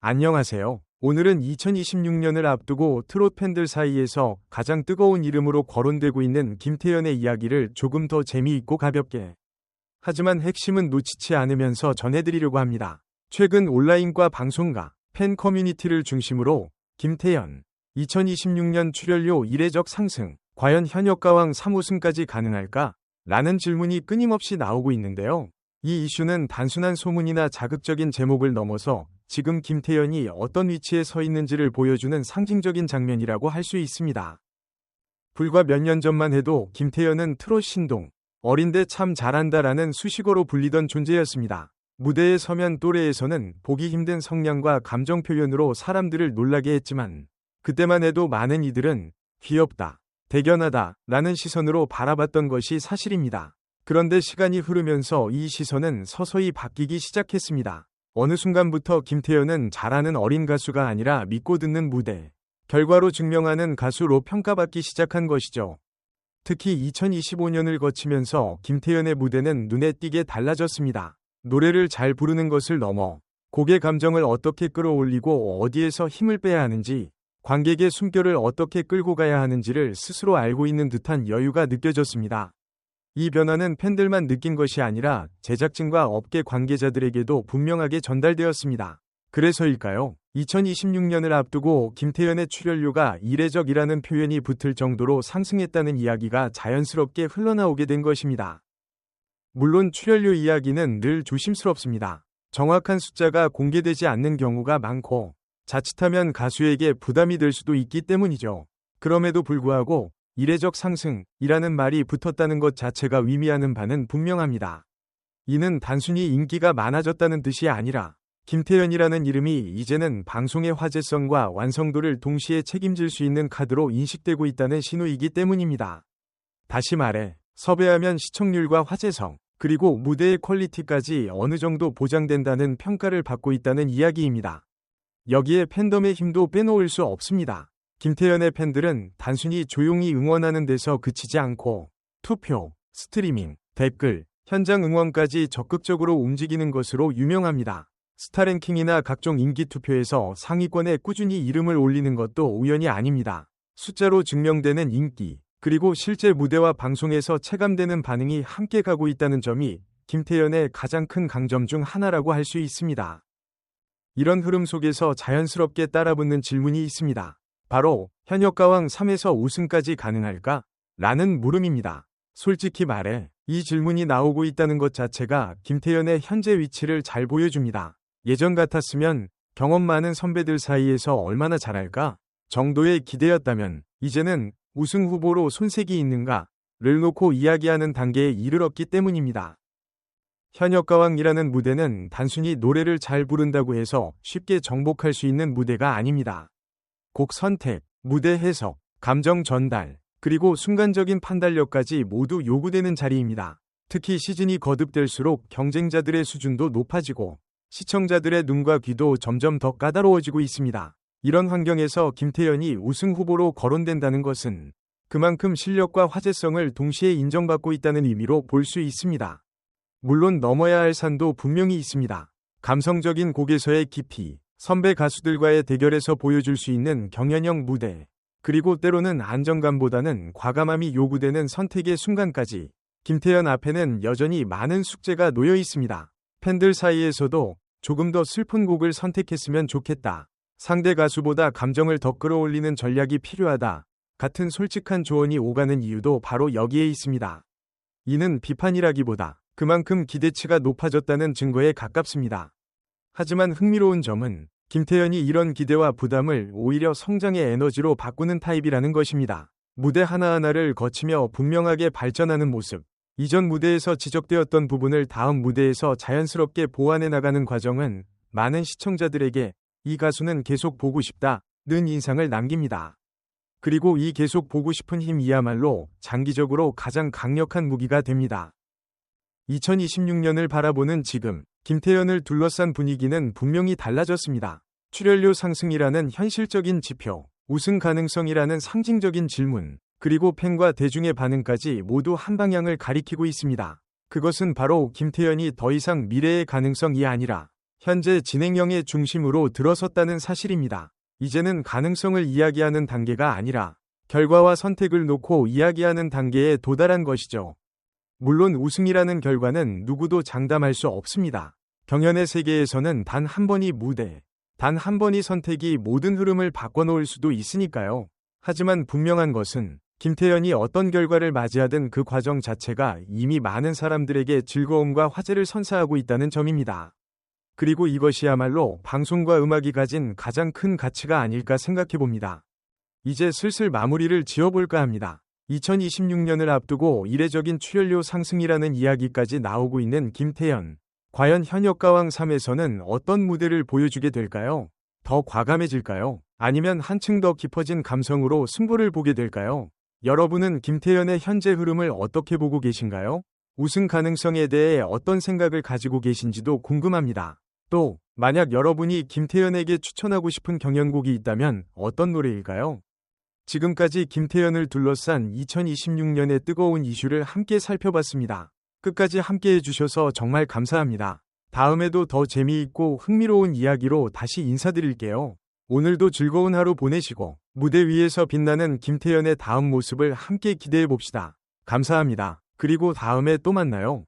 안녕하세요. 오늘은 2026년을 앞두고 트롯 팬들 사이에서 가장 뜨거운 이름으로 거론되고 있는 김태현의 이야기를 조금 더 재미있고 가볍게, 하지만 핵심은 놓치지 않으면서 전해드리려고 합니다. 최근 온라인과 방송가, 팬 커뮤니티를 중심으로 김태현 2026년 출연료 이례적 상승, 과연 현역가왕 3우승까지 가능할까? 라는 질문이 끊임없이 나오고 있는데요. 이 이슈는 단순한 소문이나 자극적인 제목을 넘어서 지금 김태현이 어떤 위치에 서 있는지를 보여주는 상징적인 장면이라고 할 수 있습니다. 불과 몇 년 전만 해도 김태현은 트롯 신동, 어린데 참 잘한다라는 수식어로 불리던 존재였습니다. 무대에 서면 또래에서는 보기 힘든 성량과 감정 표현으로 사람들을 놀라게 했지만 그때만 해도 많은 이들은 귀엽다, 대견하다 라는 시선으로 바라봤던 것이 사실입니다. 그런데 시간이 흐르면서 이 시선은 서서히 바뀌기 시작했습니다. 어느 순간부터 김태현은 잘하는 어린 가수가 아니라 믿고 듣는 무대, 결과로 증명하는 가수로 평가받기 시작한 것이죠. 특히 2025년을 거치면서 김태현의 무대는 눈에 띄게 달라졌습니다. 노래를 잘 부르는 것을 넘어 곡의 감정을 어떻게 끌어올리고 어디에서 힘을 빼야 하는지, 관객의 숨결을 어떻게 끌고 가야 하는지를 스스로 알고 있는 듯한 여유가 느껴졌습니다. 이 변화는 팬들만 느낀 것이 아니라 제작진과 업계 관계자들에게도 분명하게 전달되었습니다. 그래서일까요? 2026년을 앞두고 김태현의 출연료가 이례적이라는 표현이 붙을 정도로 상승했다는 이야기가 자연스럽게 흘러나오게 된 것입니다. 물론 출연료 이야기는 늘 조심스럽습니다. 정확한 숫자가 공개되지 않는 경우가 많고 자칫하면 가수에게 부담이 될 수도 있기 때문이죠. 그럼에도 불구하고 이례적 상승이라는 말이 붙었다는 것 자체가 의미하는 바는 분명합니다. 이는 단순히 인기가 많아졌다는 뜻이 아니라 김태현이라는 이름이 이제는 방송의 화제성과 완성도를 동시에 책임질 수 있는 카드로 인식되고 있다는 신호이기 때문입니다. 다시 말해, 섭외하면 시청률과 화제성, 그리고 무대의 퀄리티까지 어느 정도 보장된다는 평가를 받고 있다는 이야기입니다. 여기에 팬덤의 힘도 빼놓을 수 없습니다. 김태현의 팬들은 단순히 조용히 응원하는 데서 그치지 않고 투표, 스트리밍, 댓글, 현장 응원까지 적극적으로 움직이는 것으로 유명합니다. 스타랭킹이나 각종 인기 투표에서 상위권에 꾸준히 이름을 올리는 것도 우연이 아닙니다. 숫자로 증명되는 인기, 그리고 실제 무대와 방송에서 체감되는 반응이 함께 가고 있다는 점이 김태현의 가장 큰 강점 중 하나라고 할 수 있습니다. 이런 흐름 속에서 자연스럽게 따라붙는 질문이 있습니다. 바로 현역가왕 3에서 우승까지 가능할까? 라는 물음입니다. 솔직히 말해 이 질문이 나오고 있다는 것 자체가 김태현의 현재 위치를 잘 보여줍니다. 예전 같았으면 경험 많은 선배들 사이에서 얼마나 잘할까? 정도의 기대였다면 이제는 우승 후보로 손색이 있는가를 놓고 이야기하는 단계에 이르렀기 때문입니다. 현역가왕이라는 무대는 단순히 노래를 잘 부른다고 해서 쉽게 정복할 수 있는 무대가 아닙니다. 곡 선택, 무대 해석, 감정 전달, 그리고 순간적인 판단력까지 모두 요구되는 자리입니다. 특히 시즌이 거듭될수록 경쟁자들의 수준도 높아지고 시청자들의 눈과 귀도 점점 더 까다로워지고 있습니다. 이런 환경에서 김태현이 우승 후보로 거론된다는 것은 그만큼 실력과 화제성을 동시에 인정받고 있다는 의미로 볼 수 있습니다. 물론 넘어야 할 산도 분명히 있습니다. 감성적인 곡에서의 깊이, 선배 가수들과의 대결에서 보여줄 수 있는 경연형 무대, 그리고 때로는 안정감보다는 과감함이 요구되는 선택의 순간까지 김태현 앞에는 여전히 많은 숙제가 놓여 있습니다. 팬들 사이에서도 조금 더 슬픈 곡을 선택했으면 좋겠다, 상대 가수보다 감정을 더 끌어올리는 전략이 필요하다 같은 솔직한 조언이 오가는 이유도 바로 여기에 있습니다. 이는 비판이라기보다 그만큼 기대치가 높아졌다는 증거에 가깝습니다. 하지만 흥미로운 점은 김태현이 이런 기대와 부담을 오히려 성장의 에너지로 바꾸는 타입이라는 것입니다. 무대 하나하나를 거치며 분명하게 발전하는 모습, 이전 무대에서 지적되었던 부분을 다음 무대에서 자연스럽게 보완해 나가는 과정은 많은 시청자들에게 이 가수는 계속 보고 싶다는 인상을 남깁니다. 그리고 이 계속 보고 싶은 힘이야말로 장기적으로 가장 강력한 무기가 됩니다. 2026년을 바라보는 지금, 김태현을 둘러싼 분위기는 분명히 달라졌습니다. 출연료 상승이라는 현실적인 지표, 우승 가능성이라는 상징적인 질문, 그리고 팬과 대중의 반응까지 모두 한 방향을 가리키고 있습니다. 그것은 바로 김태현이 더 이상 미래의 가능성이 아니라 현재 진행형의 중심으로 들어섰다는 사실입니다. 이제는 가능성을 이야기하는 단계가 아니라 결과와 선택을 놓고 이야기하는 단계에 도달한 것이죠. 물론 우승이라는 결과는 누구도 장담할 수 없습니다. 경연의 세계에서는 단 한 번이 무대, 단 한 번이 선택이 모든 흐름을 바꿔놓을 수도 있으니까요. 하지만 분명한 것은 김태현이 어떤 결과를 맞이하든 그 과정 자체가 이미 많은 사람들에게 즐거움과 화제를 선사하고 있다는 점입니다. 그리고 이것이야말로 방송과 음악이 가진 가장 큰 가치가 아닐까 생각해봅니다. 이제 슬슬 마무리를 지어볼까 합니다. 2026년을 앞두고 이례적인 출연료 상승이라는 이야기까지 나오고 있는 김태현. 과연 현역가왕 3에서는 어떤 무대를 보여주게 될까요? 더 과감해질까요? 아니면 한층 더 깊어진 감성으로 승부를 보게 될까요? 여러분은 김태현의 현재 흐름을 어떻게 보고 계신가요? 우승 가능성에 대해 어떤 생각을 가지고 계신지도 궁금합니다. 또, 만약 여러분이 김태현에게 추천하고 싶은 경연곡이 있다면 어떤 노래일까요? 지금까지 김태현을 둘러싼 2026년의 뜨거운 이슈를 함께 살펴봤습니다. 끝까지 함께 해주셔서 정말 감사합니다. 다음에도 더 재미있고 흥미로운 이야기로 다시 인사드릴게요. 오늘도 즐거운 하루 보내시고 무대 위에서 빛나는 김태현의 다음 모습을 함께 기대해봅시다. 감사합니다. 그리고 다음에 또 만나요.